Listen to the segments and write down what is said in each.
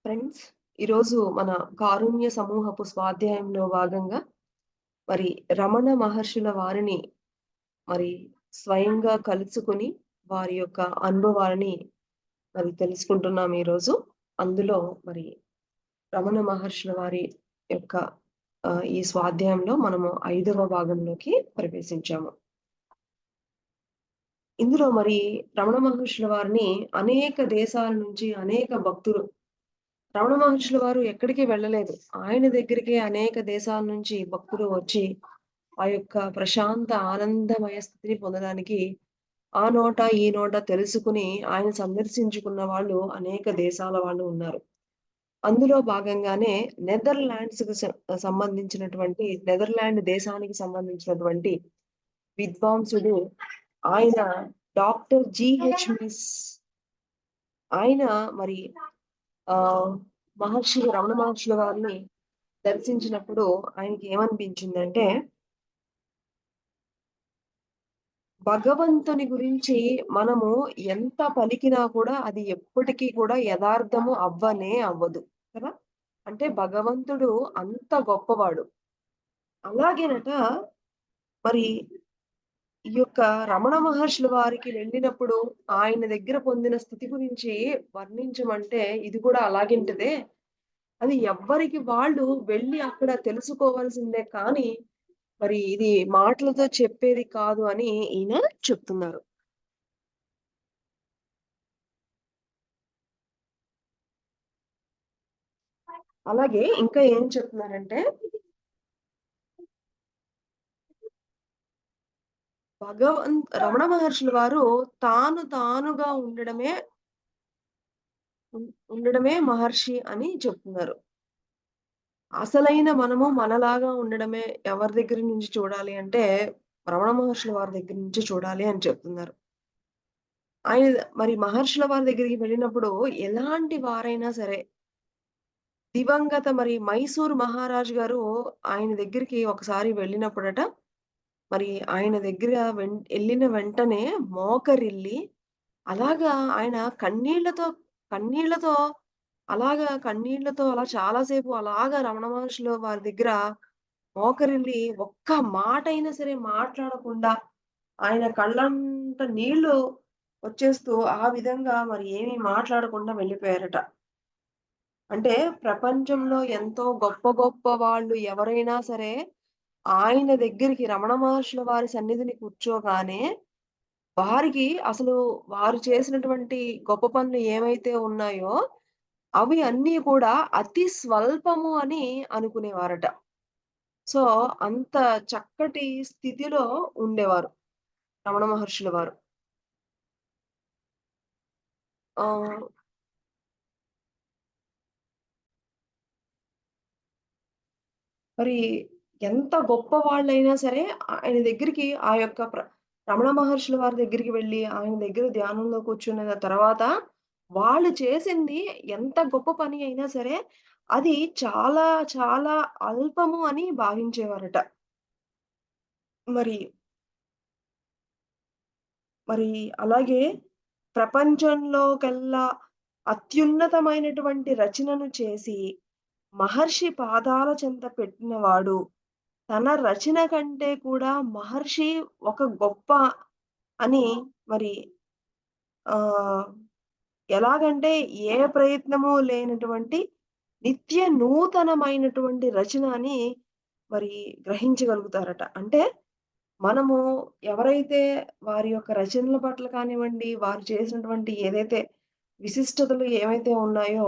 Friends, ఈరోజు మన కారుణ్య సమూహపు స్వాధ్యాయంలో భాగంగా మరి రమణ మహర్షుల వారిని మరి స్వయంగా కలుసుకొని వారి యొక్క అనుభవాలని మరి తెలుసుకుంటున్నాం ఈరోజు. అందులో మరి రమణ మహర్షుల వారి యొక్క ఈ స్వాధ్యాయంలో మనము 5వ భాగంలోకి ప్రవేశించాము. ఇందులో మరి రమణ మహర్షుల వారిని అనేక దేశాల నుంచి అనేక భక్తులు రమణ మహర్షుల వారు ఎక్కడికి వెళ్ళలేదు. ఆయన దగ్గరికే అనేక దేశాల నుంచి భక్తులు వచ్చి, ఆ యొక్క ప్రశాంత ఆనందమయ స్థితిని పొందడానికి ఆ నోట, ఈ నోట తెలుసుకుని ఆయన సందర్శించుకున్న వాళ్ళు అనేక దేశాల వాళ్ళు ఉన్నారు. అందులో భాగంగానే నెదర్లాండ్ దేశానికి సంబంధించినటువంటి విద్వాంసుడు ఆయన డాక్టర్ జీహెచ్ మిస్. ఆయన మరి ఆహ్, రమణ మహర్షుల వారిని దర్శించినప్పుడు ఆయనకి ఏమనిపించిందంటే, భగవంతుని గురించి మనము ఎంత పలికినా కూడా అది ఎప్పటికీ కూడా యదార్థము అవ్వనే అవ్వదు. కదా! అంటే భగవంతుడు అంత గొప్పవాడు. అలాగేనట మరి ఈ యొక్క రమణ మహర్షుల వారికి వెళ్ళినప్పుడు ఆయన దగ్గర పొందిన స్థితి గురించి వర్ణించమంటే ఇది కూడా అలాగింటిదే. అది ఎవ్వరికి వాళ్ళు వెళ్లి అక్కడ తెలుసుకోవాల్సిందే కానీ, మరి ఇది మాటలతో చెప్పేది కాదు అని ఈయన చెప్తున్నారు. అలాగే ఇంకా ఏం చెప్తున్నారంటే, రమణ మహర్షుల వారు తానుగా ఉండడమే మహర్షి అని చెప్తున్నారు. అసలైన మనము మనలాగా ఉండడమే ఎవరి దగ్గర నుంచి చూడాలి అంటే, రమణ మహర్షుల వారి దగ్గర నుంచి చూడాలి అని చెప్తున్నారు. ఆయన మరి మహర్షుల వారి దగ్గరికి వెళ్ళినప్పుడు ఎలాంటి వారైనా సరే, దివంగత మరి మైసూరు మహారాజు గారు ఆయన దగ్గరికి ఒకసారి వెళ్ళినప్పుడట, మరి ఆయన దగ్గర ఎళ్ళిన వెంటనే మోకరిల్లి, అలాగా ఆయన కన్నీళ్లతో కన్నీళ్లతో అలా చాలా సేపు అలాగా రమణ మహర్షులు వారి దగ్గర మోకరిల్లి ఒక్క మాటైనా సరే మాట్లాడకుండా ఆయన కళ్ళంట నీళ్లు వచ్చేస్తూ ఆ విధంగా మరి ఏమి మాట్లాడకుండా వెళ్ళిపోయారట. అంటే ప్రపంచంలో ఎంతో గొప్ప వాళ్ళు ఎవరైనా సరే ఆయన దగ్గరికి రమణ మహర్షుల వారి సన్నిధిని కూర్చోగానే వారికి అసలు వారు చేసినటువంటి గొప్ప పనులు ఏవైతే ఉన్నాయో అవి అన్నీ కూడా అతి స్వల్పము అని అనుకునేవారట. సో, అంత చక్కటి స్థితిలో ఉండేవారు రమణ మహర్షుల వారు. ఆహ్, మరి ఎంత గొప్ప వాళ్ళైనా సరే ఆయన దగ్గరికి ఆ యొక్క రమణ మహర్షుల వారి దగ్గరికి వెళ్లి ఆయన దగ్గర ధ్యానంలో కూర్చున్న తర్వాత వాళ్ళు చేసింది ఎంత గొప్ప పని అయినా సరే అది చాలా చాలా అల్పము అని భావించేవారట. మరి మరి అలాగే ప్రపంచంలోకెల్లా అత్యున్నతమైనటువంటి రచనను చేసి, మహర్షి పాదాల చెంత పెట్టినవాడు, తన రచన కంటే కూడా మహర్షి ఒక గొప్ప అని మరి ఆహ్, ఎలాగంటే ఏ ప్రయత్నము లేనటువంటి నిత్య నూతనమైనటువంటి రచన అని మరి గ్రహించగలుగుతారట. అంటే మనము ఎవరైతే వారి యొక్క రచనల పట్ల కానివ్వండి, వారు చేసినటువంటి ఏదైతే విశిష్టతలు ఏవైతే ఉన్నాయో,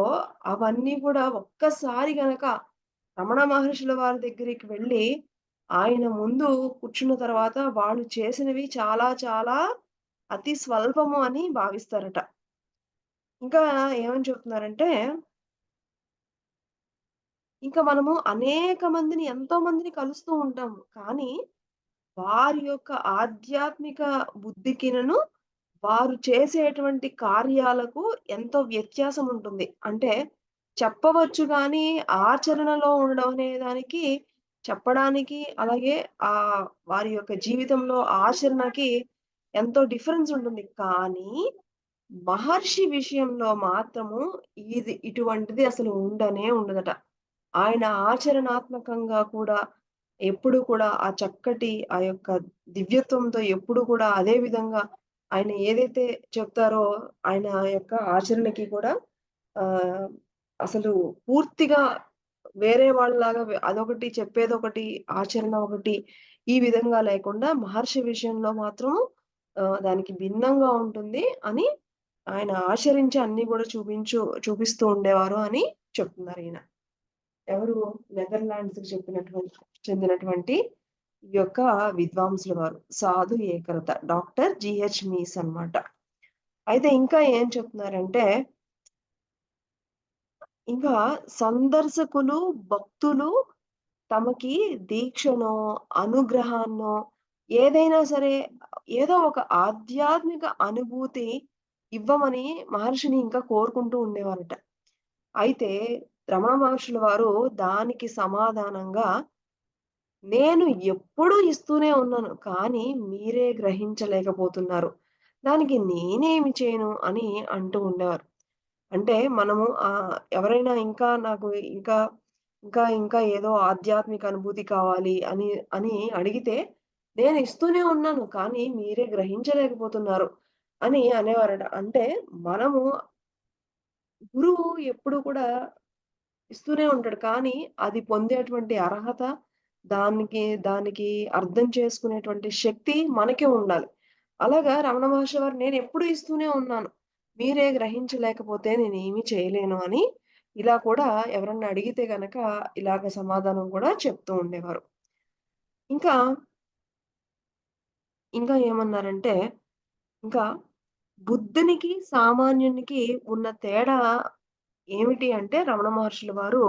అవన్నీ కూడా ఒక్కసారి గనక రమణ మహర్షుల వారి దగ్గరికి వెళ్ళి, ఆయన ముందు కూర్చున్న తర్వాత వాళ్ళు చేసినవి చాలా చాలా అతి స్వల్పము అని భావిస్తారట. ఇంకా ఏమని చెప్తున్నారంటే, ఇంకా మనము అనేక మందిని ఎంతో మందిని కలుస్తూ ఉంటాము. కానీ వారి యొక్క ఆధ్యాత్మిక బుద్ధికినను, వారు చేసేటువంటి కార్యాలకు ఎంతో వ్యత్యాసం ఉంటుంది. అంటే చెప్పవచ్చు గానీ, ఆచరణలో ఉండడం అనే దానికి చెప్పడానికి అలాగే వారి యొక్క జీవితంలో ఆచరణకి ఎంతో డిఫరెన్స్ ఉంటుంది. కానీ మహర్షి విషయంలో మాత్రము ఇటువంటిది అసలు ఉండనే ఉండదట. ఆయన ఆచరణాత్మకంగా కూడా ఎప్పుడు కూడా ఆ చక్కటి ఆ యొక్క దివ్యత్వంతో ఎప్పుడు కూడా అదే విధంగా ఆయన ఏదైతే చెప్తారో ఆయన యొక్క ఆచరణకి కూడా ఆహ్, అసలు పూర్తిగా వేరే వాళ్ళలాగా అదొకటి చెప్పేదొకటి, ఆచరణ ఒకటి ఈ విధంగా లేకుండా మహర్షి విషయంలో మాత్రం దానికి భిన్నంగా ఉంటుంది అని ఆయన ఆచరించి అన్నీ గూడా చూపిస్తూ ఉండేవారు అని చెప్తున్నారీయన. ఎవరు నెదర్లాండ్స్‌కి చెందినటువంటి ఈ యొక్క విద్వాంసుల వారు. సాధు ఏకరత. డాక్టర్ జీహెచ్ మీస్ అన్నమాట. అయితే ఇంకా ఏం చెప్తున్నారంటే, ఇంకా సందర్శకులు, భక్తులు తమకి దీక్షనో, అనుగ్రహాన్నో ఏదైనా సరే ఏదో ఒక ఆధ్యాత్మిక అనుభూతి ఇవ్వమని మహర్షిని ఇంకా కోరుకుంటూ ఉండేవారట. అయితే రమణ మహర్షుల వారు దానికి సమాధానంగా నేను ఎప్పుడూ ఇస్తూనే ఉన్నాను. కానీ మీరే గ్రహించలేకపోతున్నారు. దానికి నేనేమి చేయను అని అంటూ ఉండేవారు. అంటే మనము ఎవరైనా ఇంకా నాకు ఇంకా, ఇంకా ఏదో ఆధ్యాత్మిక అనుభూతి కావాలి అని అడిగితే నేను ఇస్తూనే ఉన్నాను. కానీ మీరే గ్రహించలేకపోతున్నారు అని అనేవారట. అంటే మనము గురువు ఎప్పుడు కూడా ఇస్తూనే ఉంటాడు. కానీ అది పొందేటువంటి అర్హత, దానికి అర్థం చేసుకునేటువంటి శక్తి మనకే ఉండాలి. అలాగా రమణ మహర్షి వారు నేనెప్పుడు ఇస్తూనే ఉన్నాను. మీరే గ్రహించలేకపోతే నేనేమి చేయలేను అని ఇలా కూడా ఎవరన్నా అడిగితే గనక ఇలాగ సమాధానం కూడా చెప్తూ ఉండేవారు. ఇంకా, ఇంకా ఏమన్నారంటే, ఇంకా బుద్ధునికి, సామాన్యునికి ఉన్న తేడా ఏమిటి అంటే రమణ మహర్షుల వారు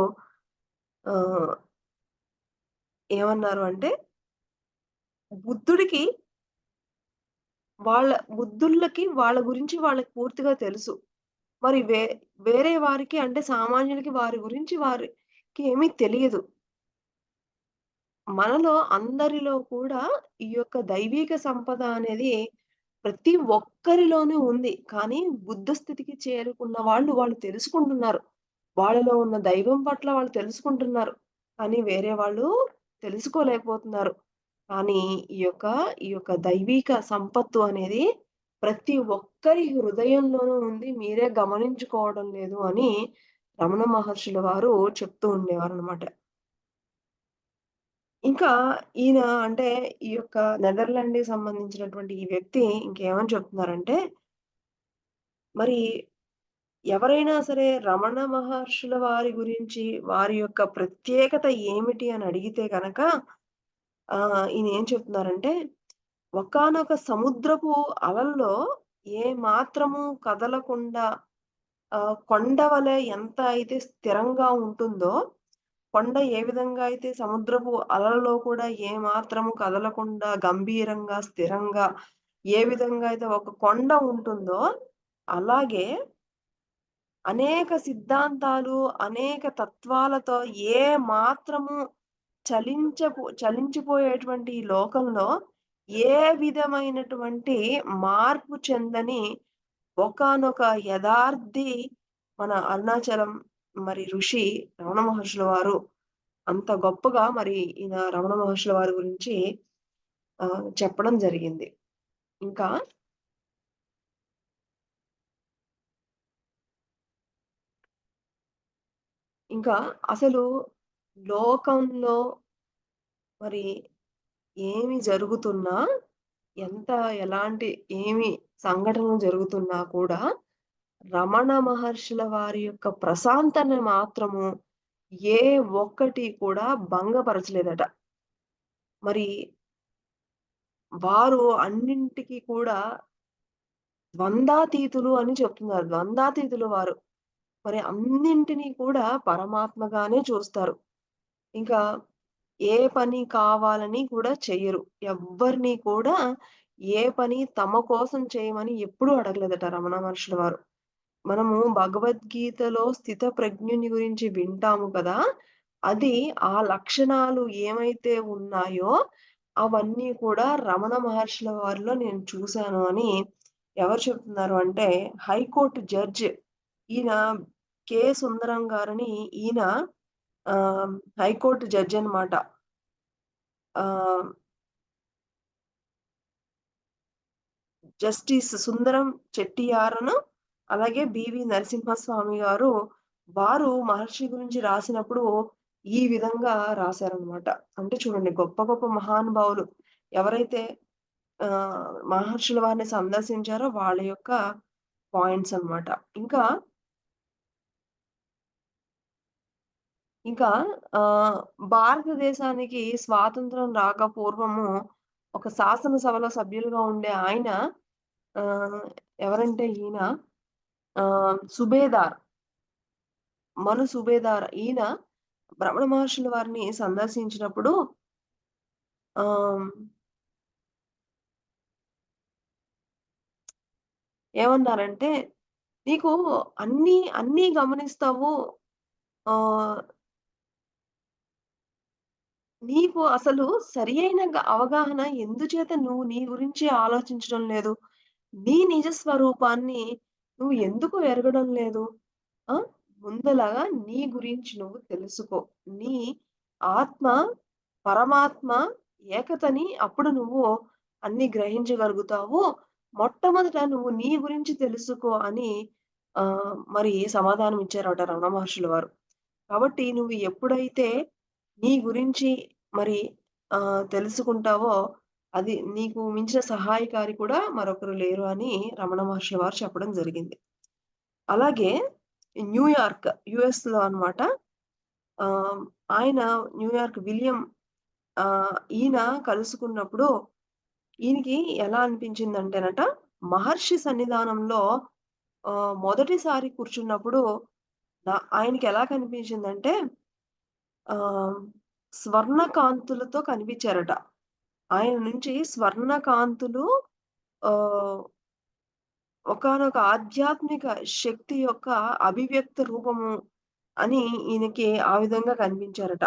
ఆహ్, ఏమన్నారు అంటే బుద్ధుడికి బుద్ధుళ్ళకి వాళ్ళ గురించి వాళ్ళకి పూర్తిగా తెలుసు. మరి వేరే వారికి అంటే సామాన్యులకి వారి గురించి వారికి ఏమీ తెలియదు. మనలో అందరిలో కూడా ఈ యొక్క దైవీక సంపద అనేది ప్రతి ఒక్కరిలోనూ ఉంది. కానీ బుద్ధ స్థితికి చేరుకున్న వాళ్ళు తెలుసుకుంటున్నారు. వాళ్ళలో ఉన్న దైవం పట్ల వాళ్ళు తెలుసుకుంటున్నారు. కానీ వేరే వాళ్ళు తెలుసుకోలేకపోతున్నారు. కానీ ఈ యొక్క దైవీక సంపత్తు అనేది ప్రతి ఒక్కరి హృదయంలోనూ ఉంది. మీరే గమనించుకోవడం లేదు అని రమణ మహర్షుల వారు చెప్తూ ఉండేవారనమాట. ఇంకా ఈయన అంటే ఈ యొక్క నెదర్లాండ్‌కి సంబంధించినటువంటి ఈ వ్యక్తి ఇంకేమని చెప్తున్నారంటే, మరి ఎవరైనా సరే రమణ మహర్షుల వారి గురించి వారి యొక్క ప్రత్యేకత ఏమిటి అని అడిగితే గనక ఈయన ఏం చెప్తున్నారంటే, ఒకానొక సముద్రపు అలల్లో ఏ మాత్రము కదలకుండా కొండ వలె ఎంత అయితే స్థిరంగా ఉంటుందో, కొండ ఏ విధంగా అయితే సముద్రపు అలలలో కూడా ఏ మాత్రము కదలకుండా గంభీరంగా, స్థిరంగా ఏ విధంగా అయితే ఒక కొండ ఉంటుందో, అలాగే అనేక సిద్ధాంతాలు, అనేక తత్వాలతో ఏ మాత్రము చలించిపోయేటువంటి ఈ లోకంలో ఏ విధమైనటువంటి మార్పు చెందని ఒకానొక యదార్థి మన అరుణాచలం మరి ఋషి రమణ మహర్షుల వారు అంత గొప్పగా మరి ఈయన రమణ మహర్షుల వారి గురించి చెప్పడం జరిగింది. ఇంకా, ఇంకా అసలు లోకంలో మరి ఏమి జరుగుతున్నా, ఎంత ఎలాంటి ఏమి సంఘటనలు జరుగుతున్నా కూడా రమణ మహర్షుల వారి యొక్క ప్రశాంతన మాత్రము ఏ ఒక్కటి కూడా భంగపరచలేదట. మరి వారు అన్నింటికి కూడా ద్వందాతీతులు అని చెప్తున్నారు. ద్వందాతీతులు వారు. మరి అన్నింటిని కూడా పరమాత్మగానే చూస్తారు. ఇంకా ఏ పని కావాలని కూడా చెయ్యరు. ఎవ్వరిని కూడా ఏ పని తమ కోసం చేయమని ఎప్పుడూ అడగలేదట రమణ మహర్షుల వారు. మనము భగవద్గీతలో స్థితప్రజ్ఞుని గురించి వింటాము కదా! అది ఆ లక్షణాలు ఏమైతే ఉన్నాయో, అవన్నీ కూడా రమణ మహర్షుల వారిలో నేను చూశాను అని ఎవరు చెప్తున్నారు అంటే హైకోర్ట్ జడ్జ్ ఈయన కె. సుందరం గారని ఈయన ఆహ్, హైకోర్ట్ జడ్జ్ అనమాట. ఆహ్, జస్టిస్ సుందరం చెట్టియారను, అలాగే బివి నరసింహస్వామి గారు, వారు మహర్షి గురించి రాసినప్పుడు ఈ విధంగా రాశారనమాట. అంటే చూడండి గొప్ప గొప్ప మహానుభావులు ఎవరైతే మహర్షుల వారిని సందర్శించారో వాళ్ళ యొక్క పాయింట్స్ అన్నమాట. ఇంకా, ఇంకా ఆహ్, భారతదేశానికి స్వాతంత్రం రాక పూర్వము ఒక శాసనసభలో సభ్యులుగా ఉండే ఆయన ఆహ్, ఎవరంటే ఈయన సుబేదార్, మను సుబేదార్ ఈయన రమణ మహర్షుల వారిని సందర్శించినప్పుడు ఆహ్, ఏమన్నారంటే, "నీకు అన్నీ గమనిస్తావు. ఆహ్, నీకు అసలు సరియైన అవగాహన ఎందుచేత నువ్వు నీ గురించి ఆలోచించడం లేదు? నీ నిజ స్వరూపాన్ని నువ్వు ఎందుకు ఎరగడం లేదు? ఆ! ముందలగా నీ గురించి నువ్వు తెలుసుకో. నీ ఆత్మ, పరమాత్మ ఏకతని అప్పుడు నువ్వు అన్నీ గ్రహించగలుగుతావు. మొట్టమొదట నువ్వు నీ గురించి తెలుసుకో" అని మరి సమాధానం ఇచ్చారట రమణ మహర్షుల వారు. కాబట్టి నువ్వు ఎప్పుడైతే నీ గురించి మరి తెలుసుకుంటావో, అది నీకు మించిన సహాయకారి కూడా మరొకరు లేరు అని రమణ మహర్షి వారు చెప్పడం జరిగింది. అలాగే న్యూయార్క్ యూఎస్‌లో అన్నమాట. ఆహ్, ఆయన న్యూయార్క్ విలియం ఈయన కలుసుకున్నప్పుడు ఈయనకి ఎలా అనిపించిందంటేనట, మహర్షి సన్నిధానంలో మొదటిసారి కూర్చున్నప్పుడు ఆయనకి ఎలా కనిపించిందంటే ఆహ్, స్వర్ణకాంతులతో కనిపించారట. ఆయన నుంచి స్వర్ణకాంతులు ఆహ్, ఒకానొక ఆధ్యాత్మిక శక్తి యొక్క అభివ్యక్త రూపము అని ఈయనకి ఆ విధంగా కనిపించారట.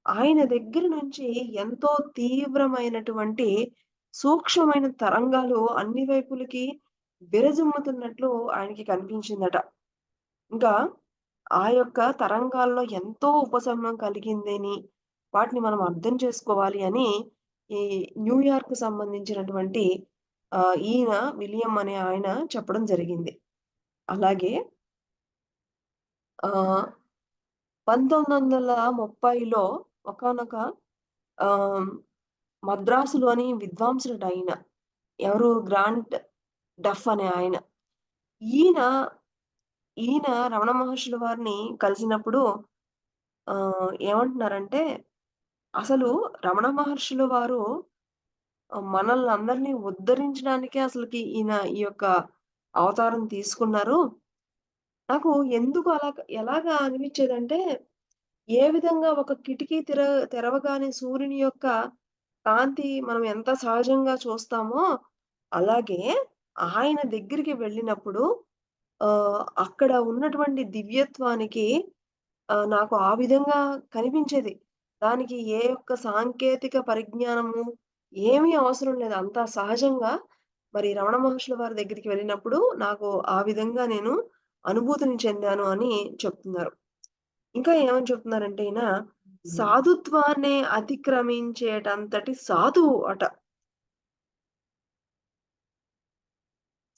ఆయన దగ్గర నుంచి ఎంతో తీవ్రమైనటువంటి సూక్ష్మమైన తరంగాలు అన్ని వైపులకి విరజిమ్ముతున్నట్లు ఆయనకి కనిపించిందట. ఇంకా ఆ యొక్క తరంగాల్లో ఎంతో ఉపశమనం కలిగిందని, వాటిని మనం అర్థం చేసుకోవాలి అని ఈ న్యూయార్క్‌కి సంబంధించినటువంటి ఈయన విలియం అనే ఆయన చెప్పడం జరిగింది. అలాగే ఆహ్, 1930లో ఒకానొక ఆహ్, మద్రాసులోని విద్వాంసుడటాయన. ఎవరు? గ్రాంట్ డఫ్ అనే ఆయన. ఈయన, ఈయన రమణ మహర్షుల వారిని కలిసినప్పుడు ఏమంటున్నారంటే, అసలు రమణ మహర్షుల వారు మనల్నందరిని ఉద్ధరించడానికే అసలకి ఈయన ఈ యొక్క అవతారం తీసుకున్నారు. నాకు ఎందుకు ఎలాగా అనిపిచ్చేదంటే, ఏ విధంగా ఒక కిటికీ తెరవగానే సూర్యుని యొక్క కాంతి మనం ఎంత సహజంగా చూస్తామో, అలాగే ఆయన దగ్గరికి వెళ్ళినప్పుడు అక్కడ ఉన్నటువంటి దివ్యత్వానికి నాకు ఆ విధంగా కనిపించేది. దానికి ఏ ఒక్క సాంకేతిక పరిజ్ఞానము ఏమీ అవసరం లేదు. అంతా సహజంగా మరి రమణ మహర్షుల వారి దగ్గరికి వెళ్ళినప్పుడు నాకు ఆ విధంగా నేను అనుభూతిని చెందాను అని చెప్తున్నారు. ఇంకా ఏమని చెప్తున్నారంటే ఈయన సాధుత్వాన్నే అతిక్రమించేటంతటి సాధువు అట.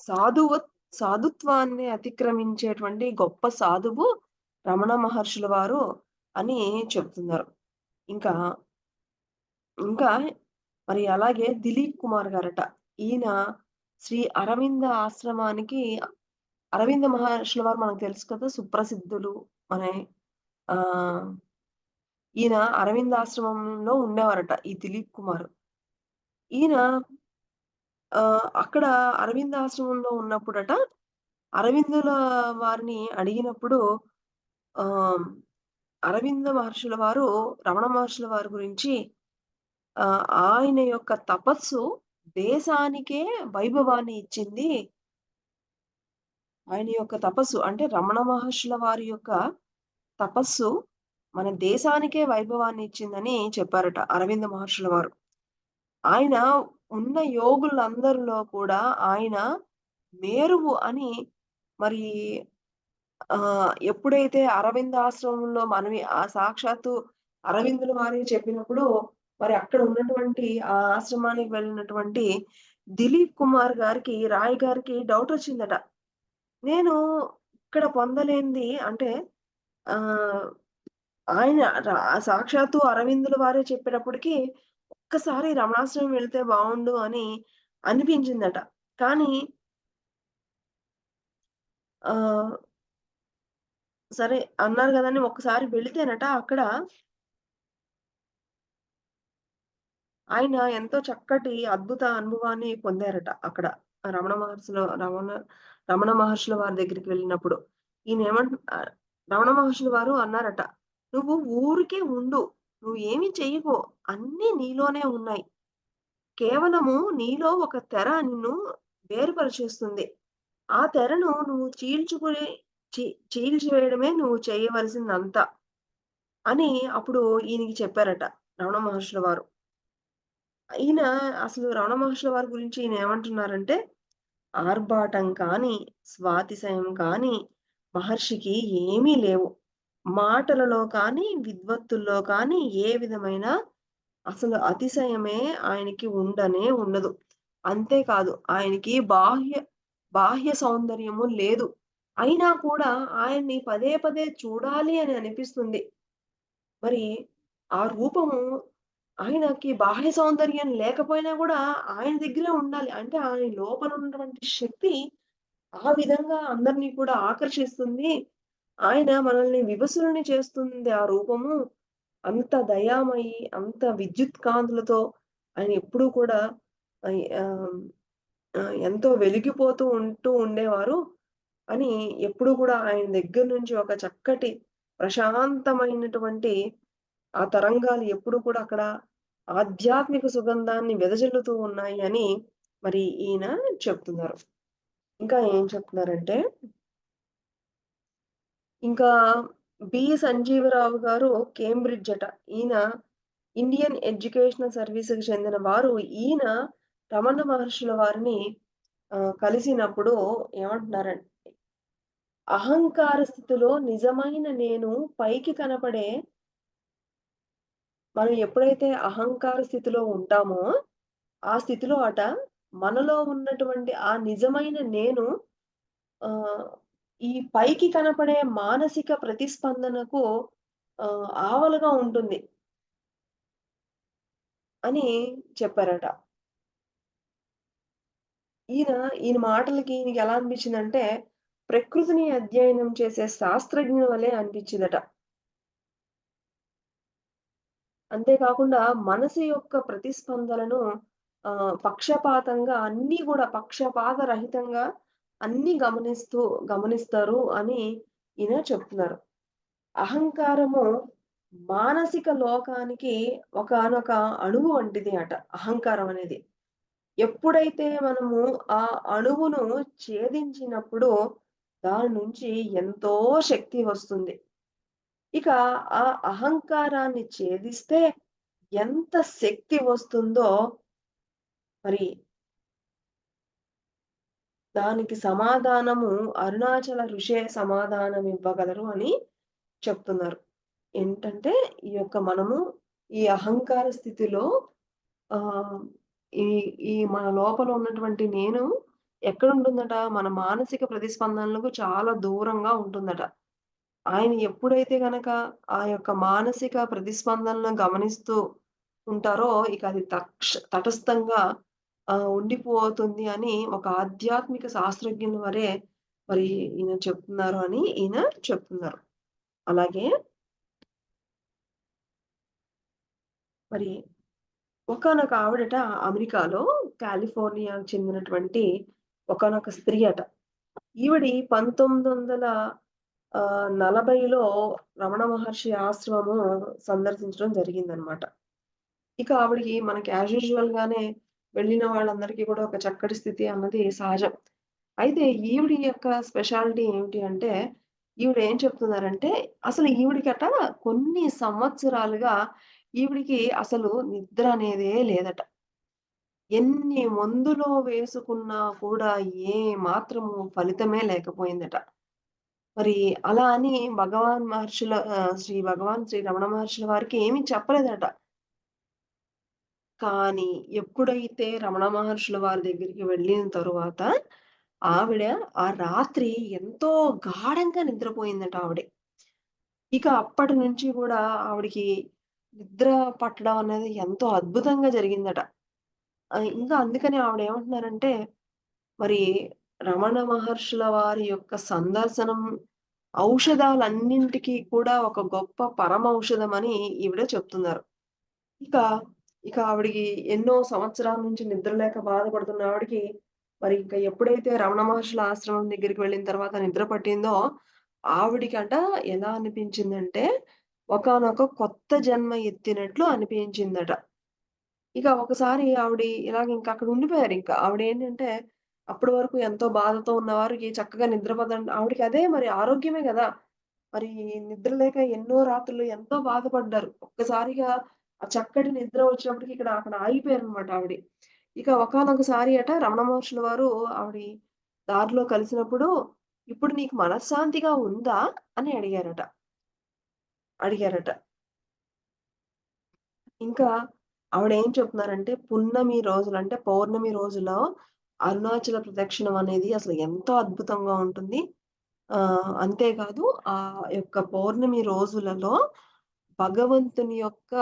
సాధువ సాధుత్వాన్ని అతిక్రమించేటువంటి గొప్ప సాధువు రమణ మహర్షుల వారు అని చెప్తున్నారు. ఇంకా, ఇంకా మరి అలాగే దిలీప్ కుమార్ గారట. ఈయన శ్రీ అరవింద ఆశ్రమానికి అరవింద మహర్షుల వారు మనకు తెలుసు కదా! సుప్రసిద్ధులు. మన ఆహ్, ఈయన అరవింద ఆశ్రమంలో ఉండేవారట ఈ దిలీప్ కుమార్. ఈయన అక్కడ అరవింద ఆశ్రమంలో ఉన్నప్పుడట అరవిందుల వారిని అడిగినప్పుడు ఆహ్, అరవింద మహర్షుల వారు రమణ మహర్షుల వారి గురించి ఆయన యొక్క తపస్సు దేశానికే వైభవాన్ని ఇచ్చింది. ఆయన యొక్క తపస్సు అంటే రమణ మహర్షుల వారి యొక్క తపస్సు మన దేశానికే వైభవాన్ని ఇచ్చిందని చెప్పారట అరవింద మహర్షుల వారు. ఆయన ఉన్న యోగులందరిలో కూడా ఆయన మేరువు అని మరి ఎప్పుడైతే అరవింద్ ఆశ్రమంలో మనవి సాక్షాత్తు అరవిందుల వారే చెప్పినప్పుడు, మరి అక్కడ ఉన్నటువంటి ఆ ఆశ్రమానికి వెళ్ళినటువంటి దిలీప్ కుమార్ గారికి, రాయ్ గారికి డౌటొచ్చిందట. నేను ఇక్కడ పొందలేనిది అంటే ఆహ్, ఆయన సాక్షాత్తు అరవిందుల వారే చెప్పేటప్పటికి, ఒక్కసారి రమణాశ్రమం వెళ్తే బావుండు అని అనిపించిందట. కానీ ఆహ్, సరే అన్నారు గదని ఒక్కసారి వెళితేనట అక్కడ ఆయన ఎంతో చక్కటి అద్భుత అనుభవాన్ని పొందారట అక్కడ. రమణ మహర్షుల వారి దగ్గరికి వెళ్ళినప్పుడు. ఈయనేమంటు రమణ మహర్షుల వారు అన్నారట, "నువ్వు ఊరికే ఉండు. నువ్వేమి చెయ్యకు. అన్నీ నీలోనే ఉన్నాయి. కేవలము నీలో ఒక తెర నిన్ను వేరుపరిచేస్తుంది. ఆ తెరను నువ్వు చీల్చుకుని చి చీల్చివేయడమే నువ్వు చేయవలసిందంతా" అని అప్పుడు ఈయనకి చెప్పారట రమణ మహర్షుల వారు. ఈయన అసలు రమణ మహర్షుల వారి గురించి ఈయనేమంటున్నారంటే, ఆర్భాటం కానీ, స్వాతిశయం కానీ మహర్షికి ఏమీ లేవు. మాటలలో కానీ, విద్వత్తుల్లో కానీ ఏ విధమైన అసలు అతిశయమే ఆయనకి ఉండనే ఉండదు. అంతేకాదు ఆయనకి బాహ్య సౌందర్యము లేదు. అయినా కూడా ఆయన్ని పదే పదే చూడాలి అని అనిపిస్తుంది. మరి ఆ రూపము ఆయనకి బాహ్య సౌందర్యం లేకపోయినా గూడా ఆయన దగ్గరే ఉండాలి. అంటే ఆయన లోపల ఉన్నటువంటి శక్తి ఆ విధంగా అందరిని కూడా ఆకర్షిస్తుంది. ఆయన మనల్ని వివసులని చేస్తుంది ఆ రూపము. అంత దయామయి, అంత విద్యుత్ కాంతులతో ఆయన ఎప్పుడూ కూడా ఆహ్, ఆహ్, ఎంతో వెలిగిపోతూ ఉండేవారు అని ఎప్పుడూ కూడా ఆయన దగ్గర నుంచి ఒక చక్కటి ప్రశాంతమైనటువంటి ఆ తరంగాలు ఎప్పుడు కూడా అక్కడ ఆధ్యాత్మిక సుగంధాన్ని వెదజల్లుతూ ఉన్నాయి అని మరి ఈయన చెప్తున్నారు. ఇంకా ఏం చెప్తున్నారంటే, ఇంకా సంజీవరావు గారు కేంబ్రిడ్జ్ అట. ఈయన ఇండియన్ ఎడ్యుకేషనల్ సర్వీస్‌కి చెందిన వారు. ఈయన రమణ మహర్షుల వారిని కలిసినప్పుడు ఏమంటున్నారంటే, అహంకార స్థితిలో నిజమైన నేను పైకి కనపడే మనం ఎప్పుడైతే అహంకార స్థితిలో ఉంటామో, ఆ స్థితిలో మనలో ఉన్నటువంటి ఆ నిజమైన నేను ఆహ్, ఈ పైకి కనపడే మానసిక ప్రతిస్పందనకు ఆవలుగా ఉంటుంది అని చెప్పారట. ఈయన, ఈయన మాటలకి ఈయనకెలా అనిపించిందంటే, ప్రకృతిని అధ్యయనం చేసే శాస్త్రజ్ఞుల వలె అనిపించిందట. అంతేకాకుండా మనసు యొక్క ప్రతిస్పందనను పక్షపాతంగా అన్నీ గూడా పక్షపాత రహితంగా అన్నీ గమనిస్తారు అని ఈయన చెప్తున్నారు. అహంకారము మానసిక లోకానికి ఒకానొక అణువు వంటిది అట అహంకారం అనేది. ఎప్పుడైతే మనము ఆ అణువును ఛేదించినప్పుడు దాని నుంచి ఎంతో శక్తి వస్తుంది. ఇక ఆ అహంకారాన్ని ఛేదిస్తే ఎంత శక్తి వస్తుందో మరి దానికి సమాధానము అరుణాచల ఋషే సమాధానం ఇవ్వగలరు అని చెప్తున్నారు. ఏంటంటే ఈ యొక్క మనము ఈ అహంకార స్థితిలో ఆహ్, ఈ ఈ మన లోపల ఉన్నటువంటి నేను ఎక్కడుంటుందట? మన మానసిక ప్రతిస్పందనలకు చాలా దూరంగా ఉంటుందట. ఆయన ఎప్పుడైతే గనక ఆ యొక్క మానసిక ప్రతిస్పందనలను గమనిస్తూ ఉంటారో, ఇక అది తటస్థంగా ఉండిపోతుంది అని ఒక ఆధ్యాత్మిక శాస్త్రజ్ఞుల వరే మరి ఈయన చెప్తున్నారు అని ఈయన చెప్తున్నారు. అలాగే మరి ఒకానొక ఆవిడట అమెరికాలో కాలిఫోర్నియాకు చెందినటువంటి ఒకానొక స్త్రీ అట. ఈవిడి 1940లో రమణ మహర్షి ఆశ్రమము సందర్శించడం జరిగిందనమాట. ఇక ఆవిడకి మనకి యాజ్ యూజువల్‌గానే వెళ్ళిన వాళ్ళందరికీ కూడా ఒక చక్కటి స్థితి అన్నది సహజం. అయితే ఈవిడ యొక్క స్పెషాలిటీ ఏంటి అంటే, ఈవిడ ఏం చెప్తున్నారంటే, అసలు ఈవిడికట కొన్ని సంవత్సరాలుగా ఈవిడికి అసలు నిద్ర అనేదే లేదట. ఎన్ని మందులో వేసుకున్నా కూడా ఏ మాత్రము ఫలితమే లేకపోయిందట. మరి అలా అని శ్రీ రమణ మహర్షుల వారికి ఏమి చెప్పలేదట. కానీ ఎప్పుడైతే రమణ మహర్షుల వారి దగ్గరికి వెళ్ళిన తరువాత, ఆవిడ ఆ రాత్రి ఎంతో గాఢంగా నిద్రపోయిందట ఆవిడ. ఇక అప్పటి నుంచి గూడా ఆవిడకి నిద్ర పట్టడం అనేది ఎంతో అద్భుతంగా జరిగిందట. ఇంకా అందుకని ఆవిడేమంటున్నారంటే, మరి రమణ మహర్షుల వారి యొక్క సందర్శనం ఔషధాలన్నింటికి కూడా ఒక గొప్ప పరమౌషధమని ఈవిడ చెప్తున్నారు. ఇక, ఇక ఆవిడకి ఎన్నో సంవత్సరాల నుంచి నిద్ర లేక బాధపడుతున్న ఆవిడకి, మరి ఇంక ఎప్పుడైతే రమణ మహర్షుల ఆశ్రమం దగ్గరికి వెళ్ళిన తర్వాత నిద్ర పట్టిందో, ఆవిడకంట ఎలా అనిపించిందంటే, ఒకానొక కొత్త జన్మ ఎత్తినట్లు అనిపించిందట. ఇక ఒకసారి ఆవిడ ఇలాగ ఇంక అక్కడ ఉండిపోయారింక. ఆవిడేంటంటే, అప్పటి వరకు ఎంతో బాధతో ఉన్నవారికి చక్కగా నిద్ర ఆవిడకి అదే మరి ఆరోగ్యమే గదా! మరి నిద్ర లేక ఎన్నో రాత్రులు ఎంతో బాధపడ్డారు. ఒక్కసారిగా ఆ చక్కటి నిద్ర వచ్చినప్పటికి అక్కడ ఆగిపోయారనమాట ఆవిడ. ఇక ఒకానొకసారి రమణ మహర్షుల వారు ఆవిడ దారిలో కలిసినప్పుడు, "ఇప్పుడు నీకు మనశ్శాంతిగా ఉందా?" అని అడిగారట. ఇంకా ఆవిడేం చెప్తున్నారంటే, పున్నమి రోజులు అంటే పౌర్ణమి రోజులో అరుణాచల ప్రదక్షిణం అనేది అసలు ఎంతో అద్భుతంగా ఉంటుంది. అంతేకాదు ఆ యొక్క పౌర్ణమి రోజులలో భగవంతుని యొక్క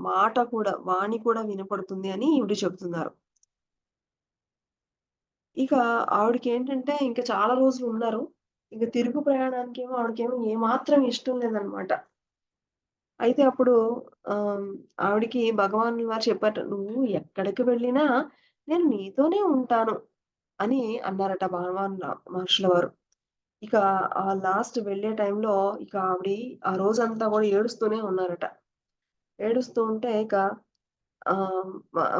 మాట కూడా, వాణి కూడా వినపడుతుంది అని ఈవిడ చెప్తున్నారు. ఇక ఆవిడకేంటంటే ఇంక చాలా రోజులున్నారు. ఇంక తిరుగు ప్రయాణానికేమో ఆవిడకేమో ఏమాత్రం ఇష్టం లేదనమాట. అయితే అప్పుడు ఆహ్, ఆవిడకి భగవానుల వారు చెప్పారట, "నువ్వు ఎక్కడికి వెళ్ళినా నేను నీతోనే ఉంటాను" అని అన్నారట భగవానుల మహర్షుల వారు. ఇక ఆ లాస్ట్ వెళ్ళే టైంలో ఇక ఆవిడ ఆ రోజంతా గూడా ఏడుస్తూనే ఉన్నారట. ఏడుస్తూ ఉంటే ఇక ఆహ్,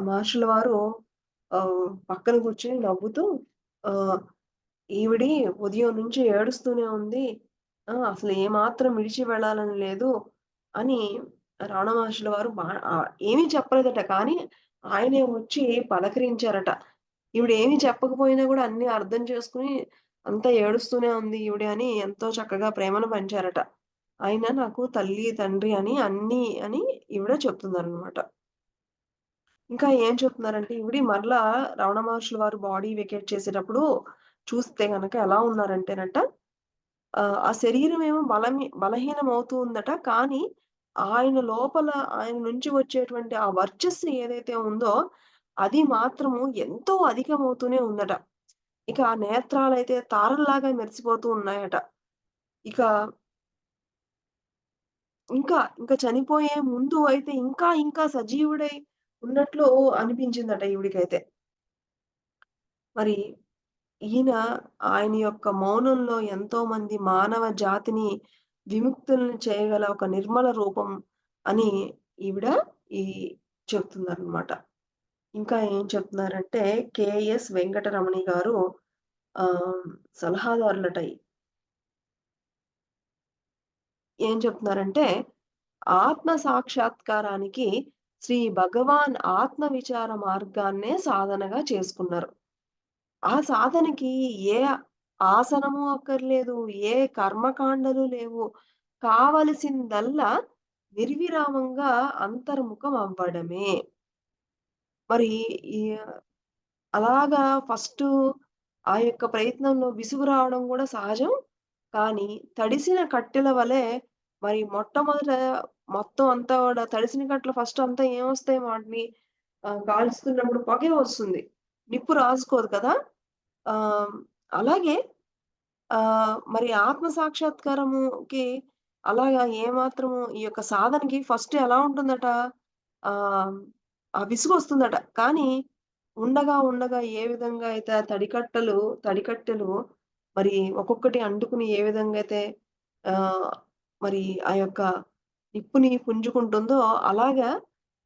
మహర్షుల వారు పక్కన కూర్చొని నవ్వుతూ ఆహ్, ఈవిడి ఉదయం నుంచి ఏడుస్తూనే ఉంది. అసలు ఏమాత్రం విడిచి వెళ్ళాలని లేదు అని రమణ మహర్షుల వారు ఏమీ చెప్పలేదట. కానీ ఆయనే వచ్చి పలకరించారట. ఈవిడేమి చెప్పకపోయినా గూడా అన్నీ అర్థం చేసుకొని అంతా ఏడుస్తూనే ఉంది ఈవిడ అని ఎంతో చక్కగా ప్రేమను పంచారట. ఆయన నాకు తల్లి, తండ్రి అని అన్నీ అని ఈవిడ చెప్తున్నారనమాట. ఇంకా ఏం చెప్తున్నారంటే ఈవిడ మరలా రమణ మహర్షుల వారు బాడీ వెకేట్ చేసేటప్పుడు చూస్తే గనక ఎలా ఉన్నారంటేనట, ఆ శరీరమేమో బలహీనమవుతూ ఉందట. కానీ ఆయన లోపల ఆయన నుంచి వచ్చేటువంటి ఆ వర్చస్సు ఏదైతే ఉందో, అది మాత్రము ఎంతో అధికమవుతూనే ఉందట. ఇక ఆ నేత్రాలైతే తారల్లాగా మెరిసిపోతూ ఉన్నాయట. ఇక ఇంకా చనిపోయే ముందు అయితే ఇంకా సజీవుడై ఉన్నట్లు అనిపించిందట ఈవిడికైతే. మరి ఈయన ఆయన యొక్క మౌనంలో ఎంతోమంది మానవ జాతిని విముక్తుల్ని చేయగల ఒక నిర్మల రూపం అని ఈవిడ ఈ చెప్తున్నారనమాట. ఇంకా ఏం చెప్తున్నారంటే, కెఎస్ వెంకటరమణి గారు ఆహ్, సలహాదారులట. ఏం చెప్తున్నారంటే, ఆత్మ సాక్షాత్కారానికి శ్రీ భగవాన్ ఆత్మ విచార మార్గాన్నే సాధనగా చేసుకున్నారు. ఆ సాధనకి ఏ ఆసనము అక్కర్లేదు. ఏ కర్మకాండలు లేవు. కావలసిందల్లా నిర్విరామంగా అంతర్ముఖం అవ్వడమే. మరి ఈ అలాగా ఫస్టు ఆ యొక్క ప్రయత్నంలో విసుగు రావడం గూడా సహజం. కానీ తడిసిన కట్టెల వలె మరి మొట్టమొదట మొత్తం అంతా గూడా తడిసిన కట్టెలు ఫస్ట్ అంతా ఏమొస్తాయి వాటిని కాల్చుతున్నప్పుడు పొగే వస్తుంది. నిప్పు రాజుకోదు కదా! ఆహ్, అలాగే మరి ఆత్మ సాక్షాత్కారముకి అలాగా ఏమాత్రము ఈ యొక్క సాధనకి ఫస్ట్ ఎలా ఉంటుందట? ఆహ్, ఆ విసుగొస్తుందట. కానీ ఉండగా ఏ విధంగా అయితే ఆ తడికట్టెలు మరి ఒక్కొక్కటి అంటుకుని ఏ విధంగా అయితే ఆహ్, మరి ఆ యొక్క నిప్పుని పుంజుకుంటుందో అలాగా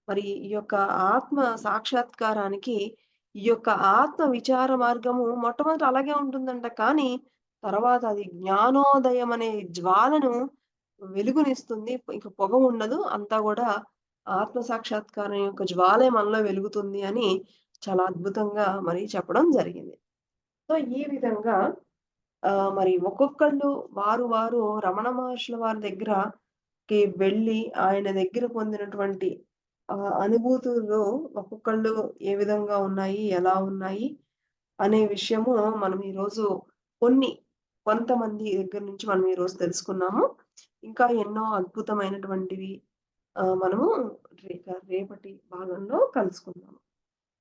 మరి ఈ యొక్క ఆత్మ సాక్షాత్కారానికి ఈ యొక్క ఆత్మ విచార మార్గము మొట్టమొదట అలాగే ఉంటుందంట. కానీ తర్వాత అది జ్ఞానోదయం అనే జ్వాలను వెలుగునిస్తుంది. ఇంక పొగ ఉండదు. అంతా గూడా ఆత్మ సాక్షాత్కారం యొక్క జ్వాలే మనలో వెలుగుతుంది అని చాలా అద్భుతంగా మరి చెప్పడం జరిగింది. సో, ఈ విధంగా మరి ఒక్కొక్కళ్ళు వారు రమణ మహర్షుల వారి దగ్గరకి వెళ్ళి ఆయన దగ్గర పొందినటువంటి అనుభూతులు ఒక్కొక్కళ్ళు ఏ విధంగా ఉన్నాయి, ఎలా ఉన్నాయి అనే విషయము మనం ఈరోజు కొన్ని కొంతమంది దగ్గర నుంచి మనం ఈరోజు తెలుసుకున్నాము. ఇంకా ఎన్నో అద్భుతమైనటువంటివి మనము రేపటి భాగంలో కలుసుకుందాం.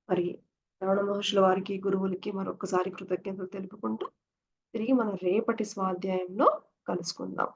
మరి రమణ మహర్షుల వారికి, గురువులకి మరొక్కసారి కృతజ్ఞతలు తెలుపుకుంటూ తిరిగి మనం రేపటి స్వాధ్యాయంలో కలుసుకుందాం.